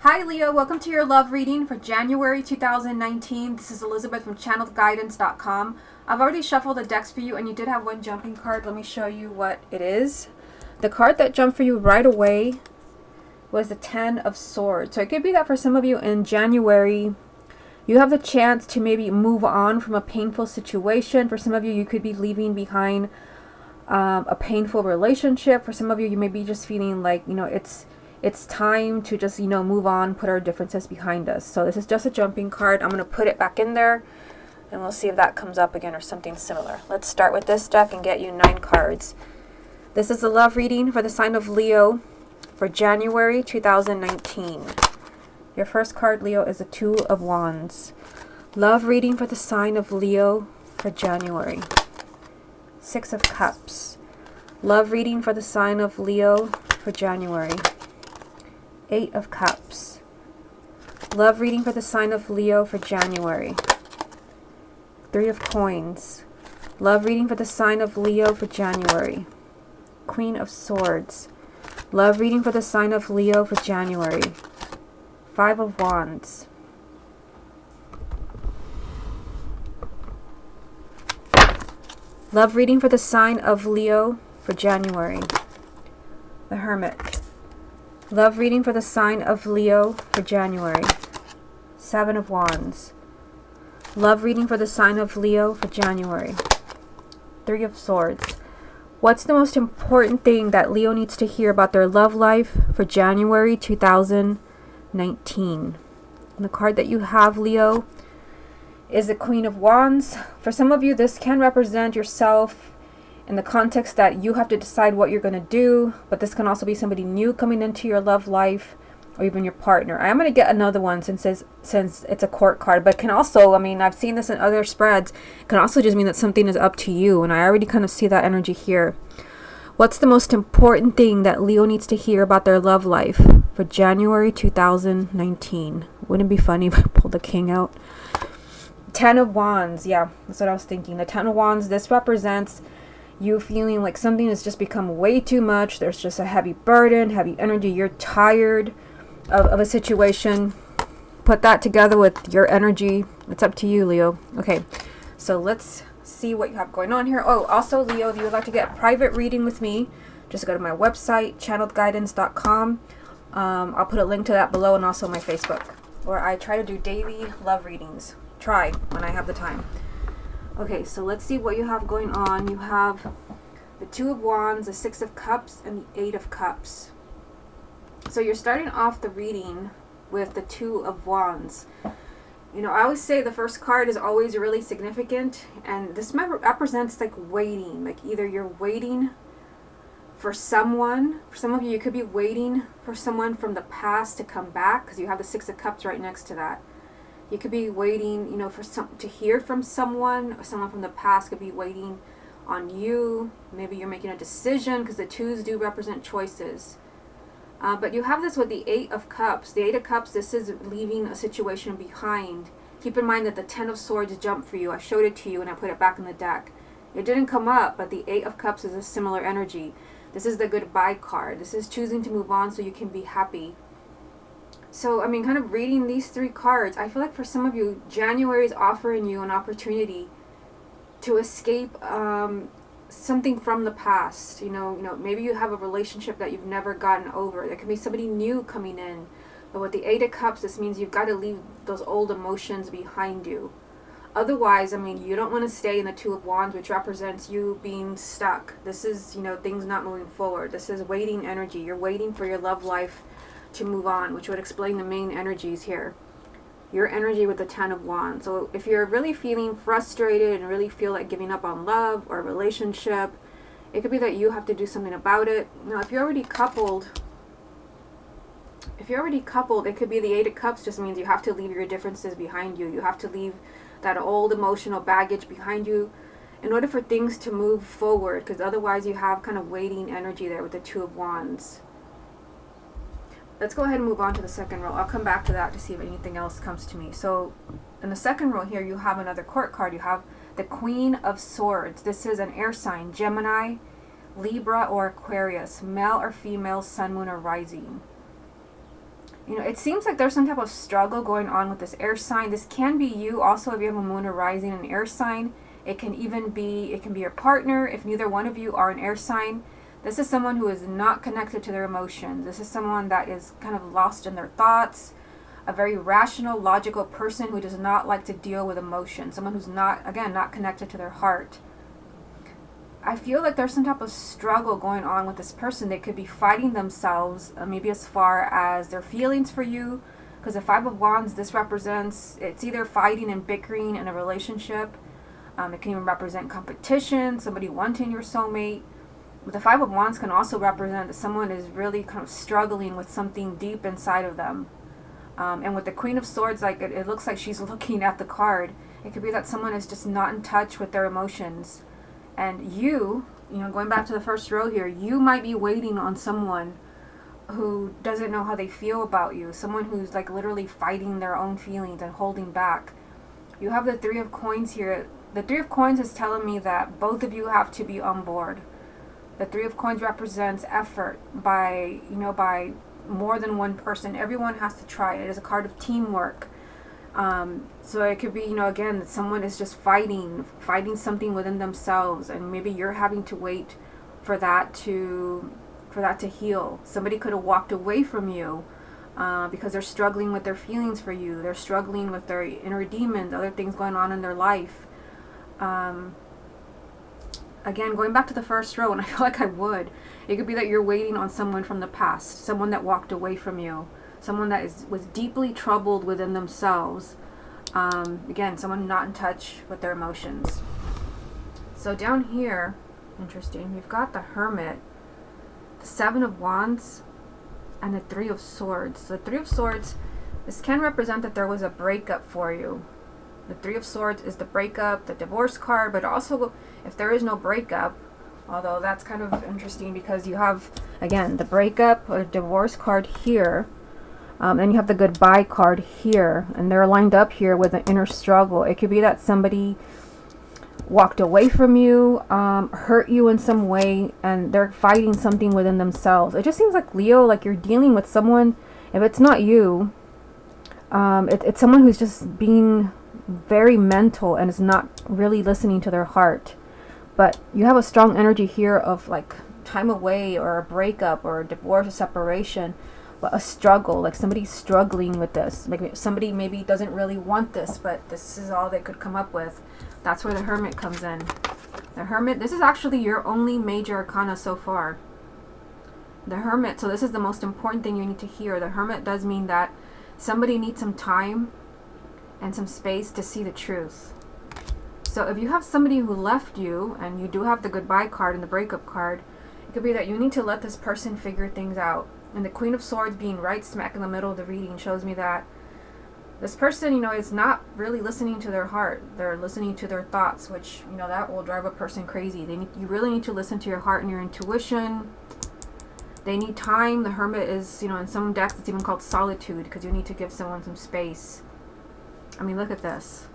Hi Leo, welcome to your love reading for January 2019. This is Elizabeth from channelguidance.com. I've already shuffled the decks for you and you did have one jumping card. Let me show you what it is. The card that jumped for you right away was the Ten of Swords. So it could be that for some of you in January, you have the chance to maybe move on from a painful situation. For some of you, you could be leaving behind a painful relationship. For some of you, you may be just feeling like, it's time to just, move on, put our differences behind us. So this is just a jumping card. I'm going to put it back in there and we'll see if that comes up again or something similar. Let's start with this deck and get you 9 cards. This is the love reading for the sign of Leo for January 2019. Your first card, Leo, is the Two of Wands. Love reading for the sign of Leo for January. Six of Cups. Love reading for the sign of Leo for January. Eight of Cups. Love reading for the sign of Leo for January. Three of Coins. Love reading for the sign of Leo for January. Queen of Swords. Love reading for the sign of Leo for January. Five of Wands. Love reading for the sign of Leo for January. The Hermit. Love reading for the sign of Leo for January. Seven of Wands. Love reading for the sign of Leo for January. Three of Swords. What's the most important thing that Leo needs to hear about their love life for January 2019? And the card that you have, Leo, is the Queen of Wands. For some of you, this can represent yourself in the context that you have to decide what you're going to do, but this can also be somebody new coming into your love life or even your partner. I'm going to get another one since it's a court card, but can also, I've seen this in other spreads, can also just mean that something is up to you, and I already kind of see that energy here. What's the most important thing that Leo needs to hear about their love life for January 2019? Wouldn't it be funny if I pulled the King out? Ten of Wands. Yeah, that's what I was thinking. The Ten of Wands, this represents you feeling like something has just become way too much. There's just a heavy burden, heavy energy. You're tired of a situation. Put that together with your energy. It's up to you, Leo. Okay, so let's see what you have going on here. Oh, also, Leo, if you would like to get a private reading with me, just go to my website, channelguidance.com. I'll put a link to that below, and also my Facebook, where I try to do daily love readings. Try when I have the time. Okay, so let's see what you have going on. You have the Two of Wands, the Six of Cups, and the Eight of Cups. So you're starting off the reading with the Two of Wands. I always say the first card is always really significant, and this represents like waiting. Like either you're waiting for someone. For some of you, you could be waiting for someone from the past to come back, because you have the Six of Cups right next to that. You could be waiting, to hear from someone, or someone from the past could be waiting on you. Maybe you're making a decision, because the twos do represent choices. But you have this with the Eight of Cups. The Eight of Cups, this is leaving a situation behind. Keep in mind that the Ten of Swords jumped for you. I showed it to you and I put it back in the deck. It didn't come up, but the Eight of Cups is a similar energy. This is the goodbye card. This is choosing to move on so you can be happy. So, kind of reading these 3 cards, I feel like for some of you, January is offering you an opportunity to escape something from the past. Maybe you have a relationship that you've never gotten over. There could be somebody new coming in. But with the Eight of Cups, this means you've got to leave those old emotions behind you. Otherwise, you don't want to stay in the Two of Wands, which represents you being stuck. This is, things not moving forward. This is waiting energy. You're waiting for your love life to move on, which would explain the main energies here. Your energy with the Ten of Wands. So if you're really feeling frustrated and really feel like giving up on love or a relationship, it could be that you have to do something about it. Now, if you're already coupled, it could be the Eight of Cups just means you have to leave your differences behind you. You have to leave that old emotional baggage behind you in order for things to move forward, because otherwise you have kind of waiting energy there with the Two of Wands. Let's go ahead and move on to the second row. I'll come back to that to see if anything else comes to me. So in the second row here, you have another court card. You have the Queen of Swords. This is an air sign, Gemini, Libra, or Aquarius, male or female, sun, moon, or rising. You know, it seems like there's some type of struggle going on with this air sign. This can be you also if you have a moon or rising in an air sign. It can be your partner if neither one of you are an air sign. This is someone who is not connected to their emotions. This is someone that is kind of lost in their thoughts, a very rational, logical person who does not like to deal with emotion. Someone who's not, again, not connected to their heart. I feel like there's some type of struggle going on with this person. They could be fighting themselves, maybe as far as their feelings for you. Because the Five of Wands, this represents, it's either fighting and bickering in a relationship. It can even represent competition, somebody wanting your soulmate. But the Five of Wands can also represent that someone is really kind of struggling with something deep inside of them. And with the Queen of Swords, like it looks like she's looking at the card. It could be that someone is just not in touch with their emotions. And you know, going back to the first row here, you might be waiting on someone who doesn't know how they feel about you. Someone who's like literally fighting their own feelings and holding back. You have the Three of Coins here. The Three of Coins is telling me that both of you have to be on board. The Three of Coins represents effort by more than one person. Everyone has to try. It is a card of teamwork. So it could be, again, that someone is just fighting something within themselves, and maybe you're having to wait for that to heal. Somebody could have walked away from you because they're struggling with their feelings for you. They're struggling with their inner demons, other things going on in their life. Again, going back to the first row, and I feel like I would, it could be that you're waiting on someone from the past, someone that walked away from you, someone that was deeply troubled within themselves. Again, someone not in touch with their emotions. So down here, interesting, we've got the Hermit, the Seven of Wands, and the Three of Swords. The Three of Swords, this can represent that there was a breakup for you. The Three of Swords is the breakup, the divorce card, but also if there is no breakup, although that's kind of interesting because you have, again, the breakup or divorce card here, and you have the goodbye card here, and they're lined up here with an inner struggle. It could be that somebody walked away from you, hurt you in some way, and they're fighting something within themselves. It just seems like, Leo, like you're dealing with someone, if it's not you, it's someone who's just being very mental and is not really listening to their heart. But you have a strong energy here of like time away or a breakup or a divorce or separation, but a struggle, like somebody's struggling with this. Like somebody maybe doesn't really want this, but this is all they could come up with. That's where the Hermit comes in. The Hermit, this is actually your only major arcana so far. The Hermit, so this is the most important thing you need to hear. The Hermit does mean that somebody needs some time and some space to see the truth. So if you have somebody who left you, and you do have the goodbye card and the breakup card, it could be that you need to let this person figure things out. And the Queen of Swords being right smack in the middle of the reading shows me that this person, is not really listening to their heart. They're listening to their thoughts, which, that will drive a person crazy. You really need to listen to your heart and your intuition. They need time. The Hermit is, in some decks it's even called solitude, because you need to give someone some space. I mean, look at this.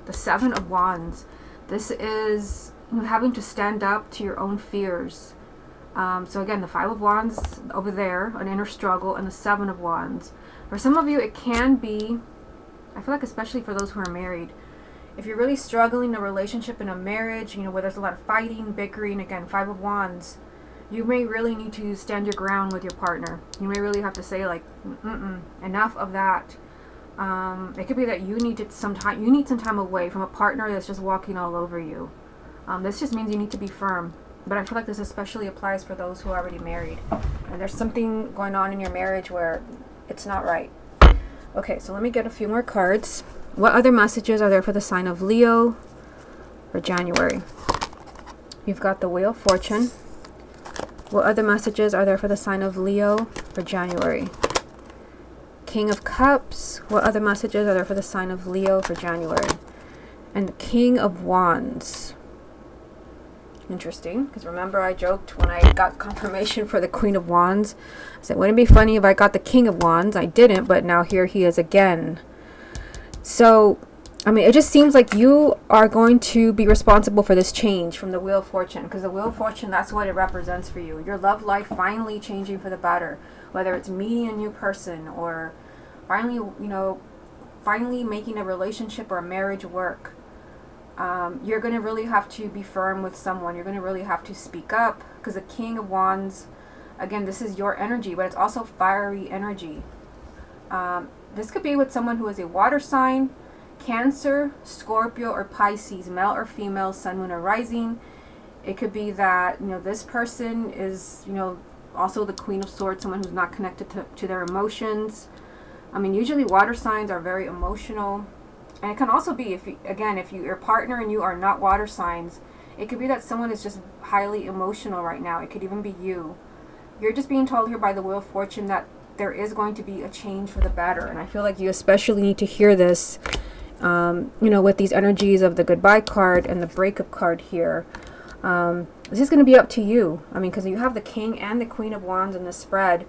The Seven of Wands. This is having to stand up to your own fears. So again, the Five of Wands over there, an inner struggle, and the Seven of Wands. For some of you, it can be, I feel like especially for those who are married, if you're really struggling in a relationship, in a marriage, where there's a lot of fighting, bickering, again, Five of Wands, you may really need to stand your ground with your partner. You may really have to say like, enough of that. It could be that you need some time away from a partner that's just walking all over you. This just means you need to be firm. But I feel like this especially applies for those who are already married. And there's something going on in your marriage where it's not right. Okay, so let me get a few more cards. What other messages are there for the sign of Leo for January? You've got the Wheel of Fortune. What other messages are there for the sign of Leo for January? King of Cups. What other messages are there for the sign of Leo for January? And the King of Wands. Interesting, because remember I joked when I got confirmation for the Queen of Wands. I said, wouldn't it be funny if I got the King of Wands? I didn't, but now here he is again. So, I mean, it just seems like you are going to be responsible for this change from the Wheel of Fortune, because the Wheel of Fortune, that's what it represents for you. Your love life finally changing for the better. whether it's meeting a new person or finally making a relationship or a marriage work. You're going to really have to be firm with someone. You're going to really have to speak up, because the King of Wands, again, this is your energy, but it's also fiery energy. This could be with someone who is a water sign, Cancer, Scorpio, or Pisces, male or female, sun, moon, or rising. It could be that, this person is, also the Queen of Swords, someone who's not connected to their emotions. Usually water signs are very emotional. And it can also be, if your partner and you are not water signs, it could be that someone is just highly emotional right now. It could even be you. You're just being told here by the Wheel of Fortune that there is going to be a change for the better. And I feel like you especially need to hear this, with these energies of the Goodbye card and the Breakup card here. This is going to be up to you. Because you have the King and the Queen of Wands in the spread,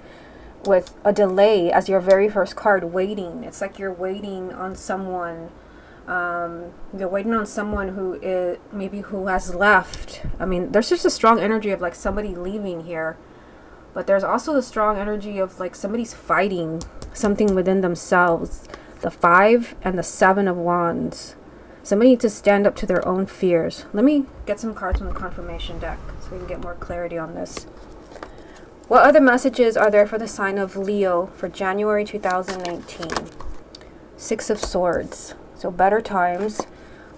with a delay as your very first card, waiting. It's like you're waiting on someone. You're waiting on someone who has left. There's just a strong energy of like somebody leaving here, but there's also the strong energy of like somebody's fighting something within themselves. The 5 and the 7 of Wands. Somebody needs to stand up to their own fears. Let me get some cards from the confirmation deck so we can get more clarity on this. What other messages are there for the sign of Leo for January 2019? 6 of Swords. So better times.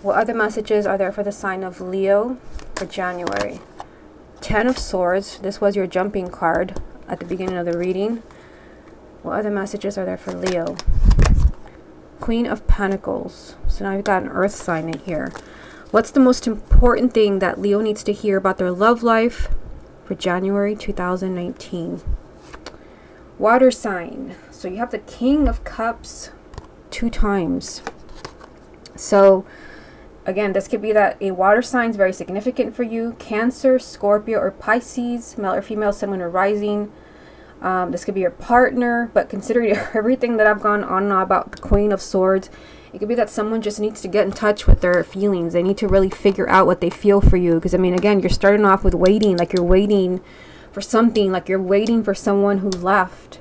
What other messages are there for the sign of Leo for January? 10 of Swords. This was your jumping card at the beginning of the reading. What other messages are there for Leo? Queen of Pentacles. So now you've got an earth sign in here. What's the most important thing that Leo needs to hear about their love life for January 2019? Water sign. So you have the King of Cups 2 times. So again, this could be that a water sign is very significant for you. Cancer, Scorpio, or Pisces, male or female, sun, moon, or rising. This could be your partner, but considering everything that I've gone on and on about the Queen of Swords, it could be that someone just needs to get in touch with their feelings. They need to really figure out what they feel for you. Because, again, you're starting off with waiting, like you're waiting for something, like you're waiting for someone who left.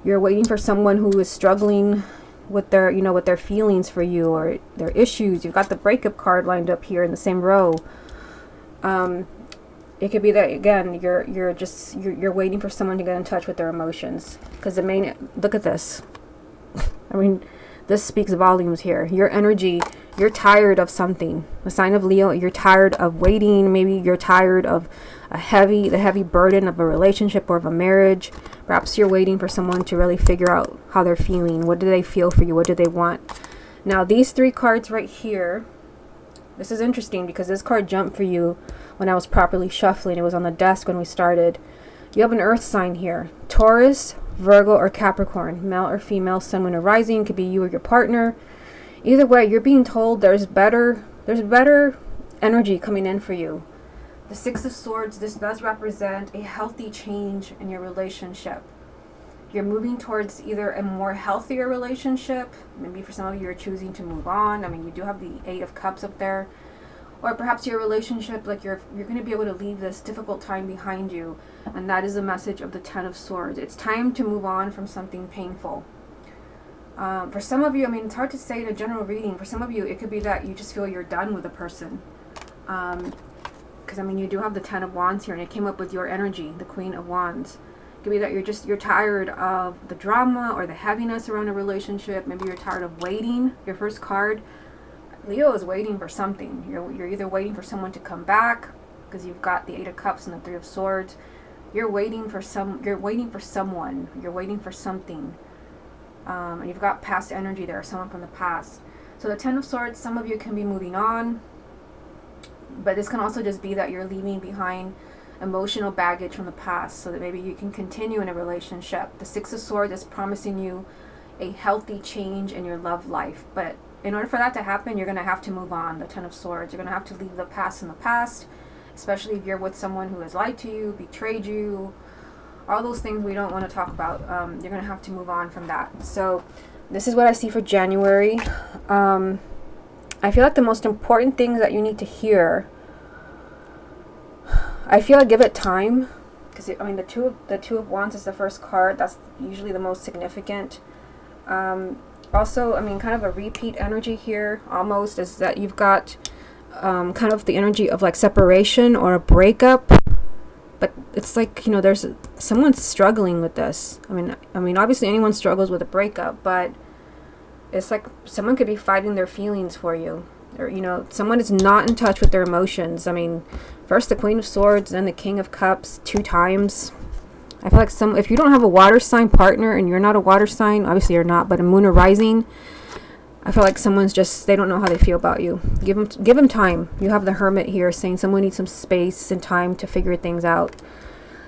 You're waiting for someone who is struggling with their, with their feelings for you or their issues. You've got the Breakup card lined up here in the same row. It could be that, again, you're waiting for someone to get in touch with their emotions. Because look at this. This speaks volumes here. Your energy, you're tired of something. The sign of Leo, you're tired of waiting. Maybe you're tired of the heavy burden of a relationship or of a marriage. Perhaps you're waiting for someone to really figure out how they're feeling. What do they feel for you? What do they want? Now, these 3 cards right here, this is interesting because this card jumped for you when I was properly shuffling. It was on the desk when we started. You have an earth sign here. Taurus, Virgo, or Capricorn. Male or female, sun, moon, or rising. Could be you or your partner. Either way, you're being told there's better energy coming in for you. The 6 of Swords, this does represent a healthy change in your relationship. You're moving towards either a more healthier relationship. Maybe for some of you, you're choosing to move on. You do have the 8 of Cups up there. Or perhaps your relationship, like you're going to be able to leave this difficult time behind you. And that is the message of the 10 of Swords. It's time to move on from something painful. For some of you, it's hard to say in a general reading. For some of you, it could be that you just feel you're done with a person. Because, you do have the 10 of Wands here, and it came up with your energy, the Queen of Wands. It could be that you're tired of the drama or the heaviness around a relationship. Maybe you're tired of waiting. Your first card, Leo, is waiting for something. You're either waiting for someone to come back, because you've got the 8 of Cups and the 3 of Swords. You're waiting for someone. You're waiting for something. And you've got past energy there, someone from the past. So the 10 of Swords, some of you can be moving on. But this can also just be that you're leaving behind emotional baggage from the past so that maybe you can continue in a relationship. The 6 of Swords is promising you a healthy change in your love life. But in order for that to happen, you're going to have to move on. The 10 of Swords. You're going to have to leave the past in the past, especially if you're with someone who has lied to you, betrayed you, all those things we don't want to talk about. You're going to have to move on from that. So this is what I see for January. I feel like the most important things that you need to hear, I feel like give it time. because I mean the two of wands is the first card. That's usually the most significant. Also, I mean, kind of a repeat energy here almost is that you've got kind of the energy of like separation or a breakup, but it's like, you know, there's someone's struggling with this. I mean obviously anyone struggles with a breakup, but it's like someone could be fighting their feelings for you, or, you know, someone is not in touch with their emotions. I mean, first the Queen of Swords, then the King of Cups 2 times. I feel like if you don't have a water sign partner, and you're not a water sign, obviously you're not, but a moon or rising, I feel like someone's just, they don't know how they feel about you. Give them time. You have the Hermit here saying someone needs some space and time to figure things out.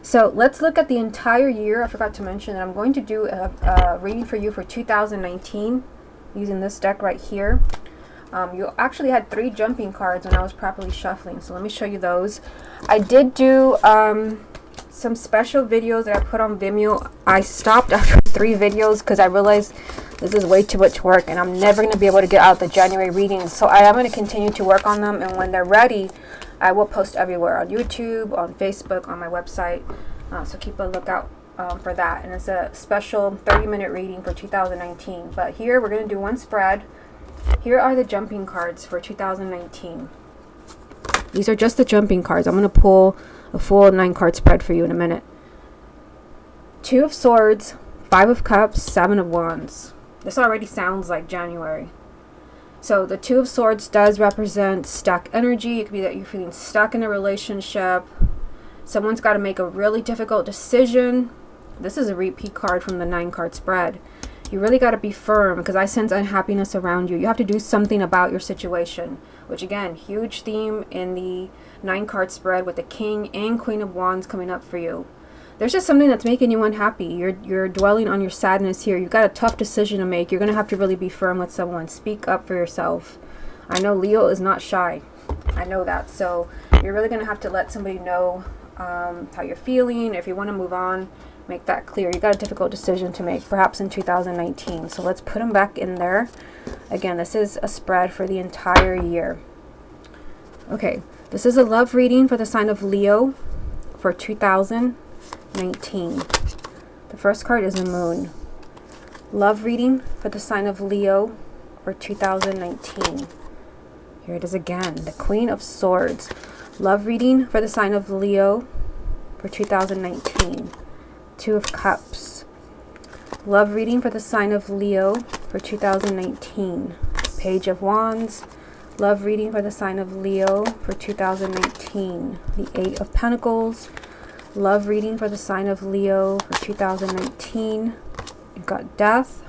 So let's look at the entire year. I forgot to mention that I'm going to do a reading for you for 2019 using this deck right here. You actually had 3 jumping cards when I was properly shuffling, so let me show you those. I did do some special videos that I put on Vimeo. I stopped after 3 videos because I realized this is way too much work and I'm never going to be able to get out the January readings. So I am going to continue to work on them, and when they're ready, I will post everywhere, on YouTube, on Facebook, on my website. So keep a lookout for that. And it's a special 30-minute reading for 2019. But here we're going to do one spread. Here are the jumping cards for 2019. These are just the jumping cards. I'm going to pull a full 9-card spread for you in a minute. 2 of Swords, 5 of Cups, 7 of Wands. This already sounds like January. So the 2 of Swords does represent stuck energy. It could be that you're feeling stuck in a relationship. Someone's got to make a really difficult decision. This is a repeat card from the 9-card spread. You really got to be firm, because I sense unhappiness around you. You have to do something about your situation, which again, huge theme in the 9-card spread with the King and Queen of Wands coming up for you. There's just something that's making you unhappy. You're dwelling on your sadness here. You've got a tough decision to make. You're going to have to really be firm with someone. Speak up for yourself. I know Leo is not shy. I know that. So you're really going to have to let somebody know how you're feeling. If you want to move on, make that clear. You got a difficult decision to make, perhaps in 2019. So let's put them back in there. Again, this is a spread for the entire year. Okay, this is a love reading for the sign of Leo for 2019. The first card is a moon. Love reading for the sign of Leo for 2019. Here it is again, the Queen of Swords. Love reading for the sign of Leo for 2019. 2 of Cups. Love reading for the sign of Leo for 2019. Page of Wands. Love reading for the sign of Leo for 2019. The 8 of Pentacles. Love reading for the sign of Leo for 2019. You've got Death.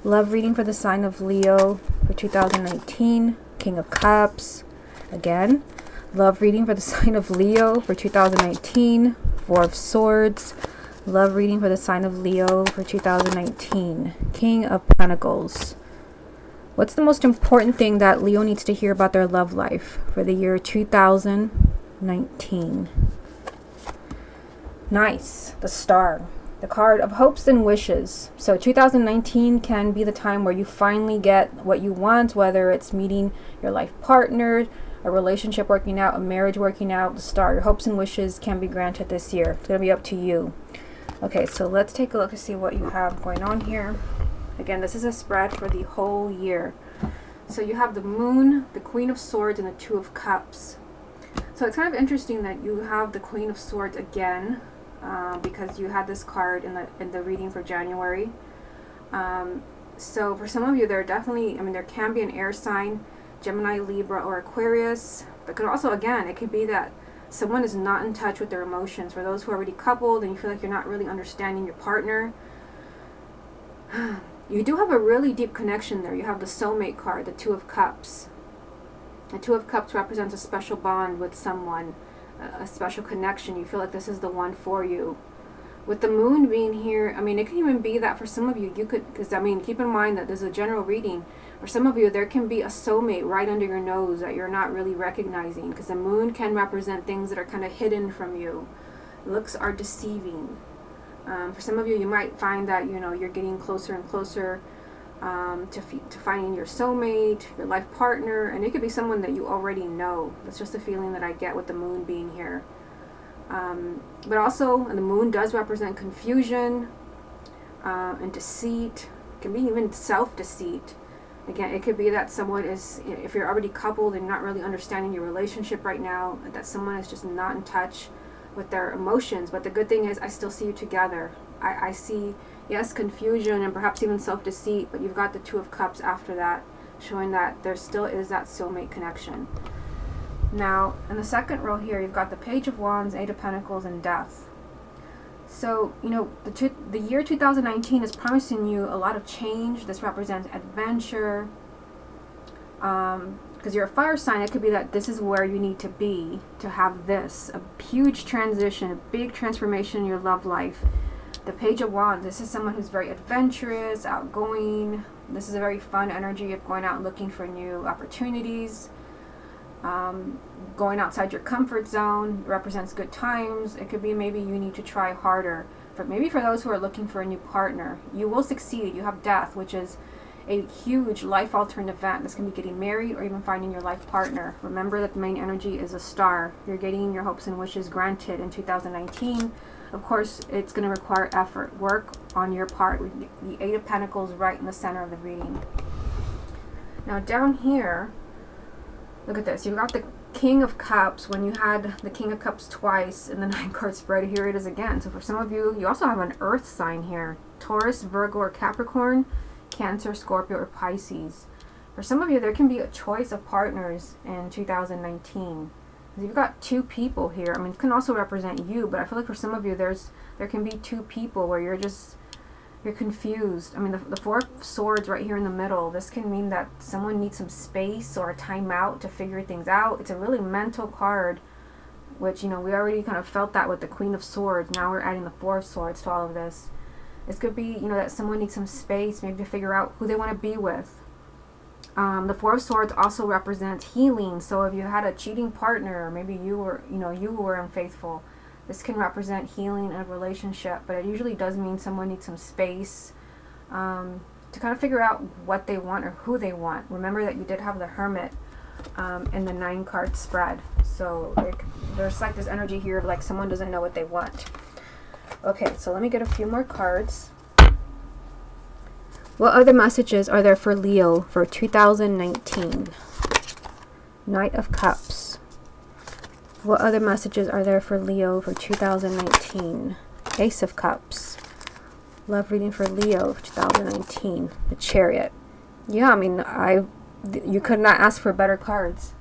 Love reading for the sign of Leo for 2019. King of Cups. Again. Love reading for the sign of Leo for 2019. 4 of Swords. Love reading for the sign of Leo for 2019. King of Pentacles. What's the most important thing that Leo needs to hear about their love life for the year 2019? Nice. The Star. The card of hopes and wishes. So 2019 can be the time where you finally get what you want, whether it's meeting your life partner, a relationship working out, a marriage working out. The Star. Your hopes and wishes can be granted this year. It's going to be up to you. Okay, so let's take a look and see what you have going on here. Again, this is a spread for the whole year. So you have the Moon, the Queen of Swords, and the 2 of Cups. So it's kind of interesting that you have the Queen of Swords again, because you had this card in the reading for January. So for some of you, there can be an air sign, Gemini, Libra, or Aquarius. But could also, again, it could be that someone is not in touch with their emotions. For those who are already coupled and you feel like you're not really understanding your partner, you do have a really deep connection there. You have the soulmate card, the 2 of Cups. The 2 of Cups represents a special bond with someone, a special connection. You feel like this is the one for you. With the Moon being here, it can even be that for some of you, because keep in mind that there's a general reading. For some of you, there can be a soulmate right under your nose that you're not really recognizing, because the Moon can represent things that are kind of hidden from you. Looks are deceiving. For some of you, you might find that, you're getting closer and closer to finding your soulmate, your life partner, and it could be someone that you already know. That's just a feeling that I get with the moon being here. But also, the moon does represent confusion and deceit. It can be even self-deceit. Again, it could be that someone is, if you're already coupled and not really understanding your relationship right now, that someone is just not in touch with their emotions. But the good thing is I still see you together. I see, yes, confusion and perhaps even self-deceit, but you've got the Two of Cups after that, showing that there still is that soulmate connection. Now, in the second row here, you've got the Page of Wands, Eight of Pentacles, and Death. So, the year 2019 is promising you a lot of change. This represents adventure. Because you're a fire sign, it could be that this is where you need to be to have this. A huge transition, a big transformation in your love life. The Page of Wands, this is someone who's very adventurous, outgoing. This is a very fun energy of going out and looking for new opportunities. Going outside your comfort zone represents good times. It could be maybe you need to try harder. Maybe for those who are looking for a new partner, you will succeed. You have Death, which is a huge life-altering event. This can be getting married or even finding your life partner. Remember that the main energy is a star. You're getting your hopes and wishes granted in 2019. Of course, it's going to require effort, work on your part, with the Eight of Pentacles right in the center of the reading. Now down here, look at this. You've got the King of Cups. When you had the King of Cups twice in the 9-card spread, here it is again. So for some of you, you also have an earth sign here. Taurus, Virgo, or Capricorn, Cancer, Scorpio, or Pisces. For some of you, there can be a choice of partners in 2019. You've got two people here. It can also represent you, but I feel like for some of you, there can be two people where you're confused. The Four of Swords right here in the middle, this can mean that someone needs some space or a timeout to figure things out. It's a really mental card, which, we already kind of felt that with the Queen of Swords. Now we're adding the Four of Swords to all of this. This could be, that someone needs some space, maybe to figure out who they want to be with. The Four of Swords also represents healing. So if you had a cheating partner, or maybe you were unfaithful, this can represent healing in a relationship. But it usually does mean someone needs some space to kind of figure out what they want or who they want. Remember that you did have the Hermit in the 9-card spread. So there's like this energy here of like someone doesn't know what they want. Okay, so let me get a few more cards. What other messages are there for Leo for 2019? Knight of Cups. What other messages are there for Leo for 2019? Ace of Cups. Love reading for Leo for 2019. The Chariot. Yeah, you could not ask for better cards.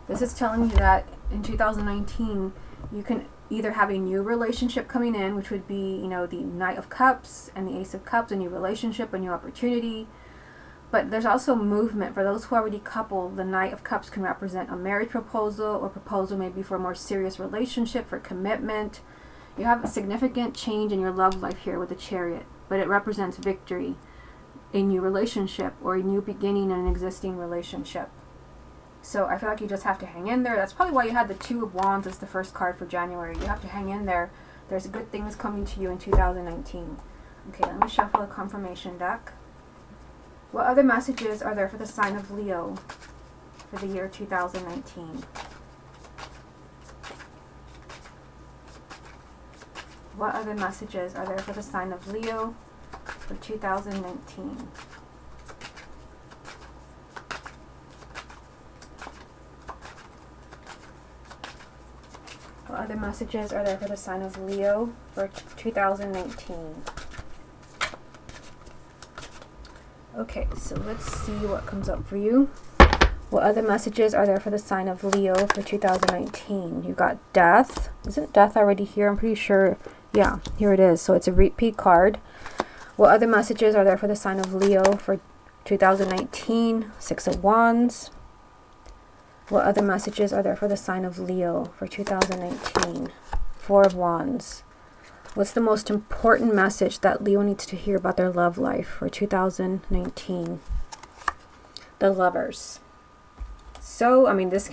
This is telling you that in 2019, you can either have a new relationship coming in, which would be, the Knight of Cups and the Ace of Cups, a new relationship, a new opportunity. But there's also movement. For those who are already coupled, the Knight of Cups can represent a marriage proposal, or proposal maybe for a more serious relationship, for commitment. You have a significant change in your love life here with the Chariot, but it represents victory, a new relationship, or a new beginning in an existing relationship. So I feel like you just have to hang in there. That's probably why you had the Two of Wands as the first card for January. You have to hang in there. There's good things coming to you in 2019. Okay, let me shuffle a confirmation deck. What other messages are there for the sign of Leo for the year 2019? What other messages are there for the sign of Leo for 2019? What other messages are there for the sign of Leo for 2019? Okay, so let's see what comes up for you. What other messages are there for the sign of Leo for 2019? You got Death. Isn't Death already here? I'm pretty sure. Yeah, here it is. So it's a repeat card. What other messages are there for the sign of Leo for 2019? Six of Wands. What other messages are there for the sign of Leo for 2019? Four of Wands. What's the most important message that Leo needs to hear about their love life for 2019? The Lovers. So, this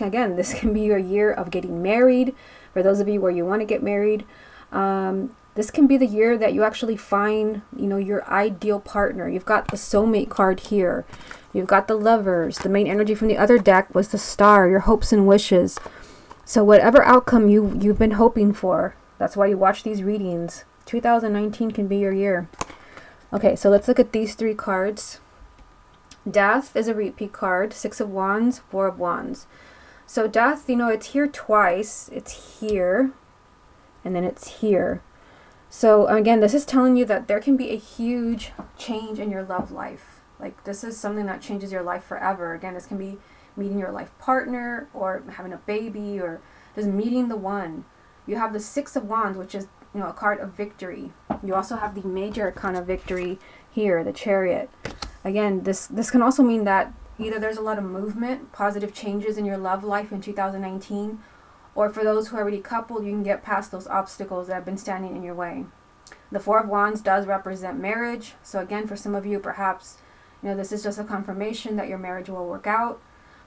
can be your year of getting married. For those of you where you want to get married, the This can be the year that you actually find, your ideal partner. You've got the soulmate card here. You've got the Lovers. The main energy from the other deck was the Star, your hopes and wishes. So whatever outcome you've been hoping for, that's why you watch these readings. 2019 can be your year. Okay, so let's look at these 3 cards. Death is a repeat card. 6 of Wands, 4 of Wands. So death, it's here twice. It's here, and then it's here. So again, this is telling you that there can be a huge change in your love life. Like, this is something that changes your life forever. Again, this can be meeting your life partner, or having a baby, or just meeting the one. You have the 6 of Wands, which is, a card of victory. You also have the major arcana victory here, the Chariot. Again, this can also mean that either there's a lot of movement, positive changes in your love life in 2019, or for those who are already coupled, you can get past those obstacles that have been standing in your way. The 4 of Wands does represent marriage. So again, for some of you, perhaps, this is just a confirmation that your marriage will work out.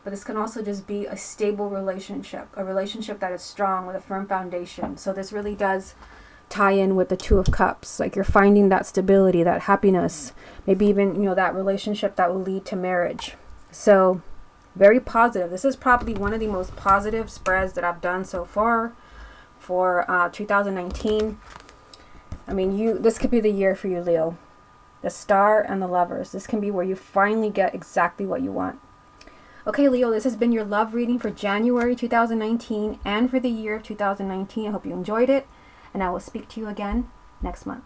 But this can also just be a stable relationship, a relationship that is strong with a firm foundation. So this really does tie in with the 2 of Cups. Like, you're finding that stability, that happiness, maybe even, that relationship that will lead to marriage. So very positive. This is probably one of the most positive spreads that I've done so far for 2019. I mean, this could be the year for you, Leo. The Star and the Lovers. This can be where you finally get exactly what you want. Okay, Leo, this has been your love reading for January 2019 and for the year of 2019. I hope you enjoyed it, and I will speak to you again next month.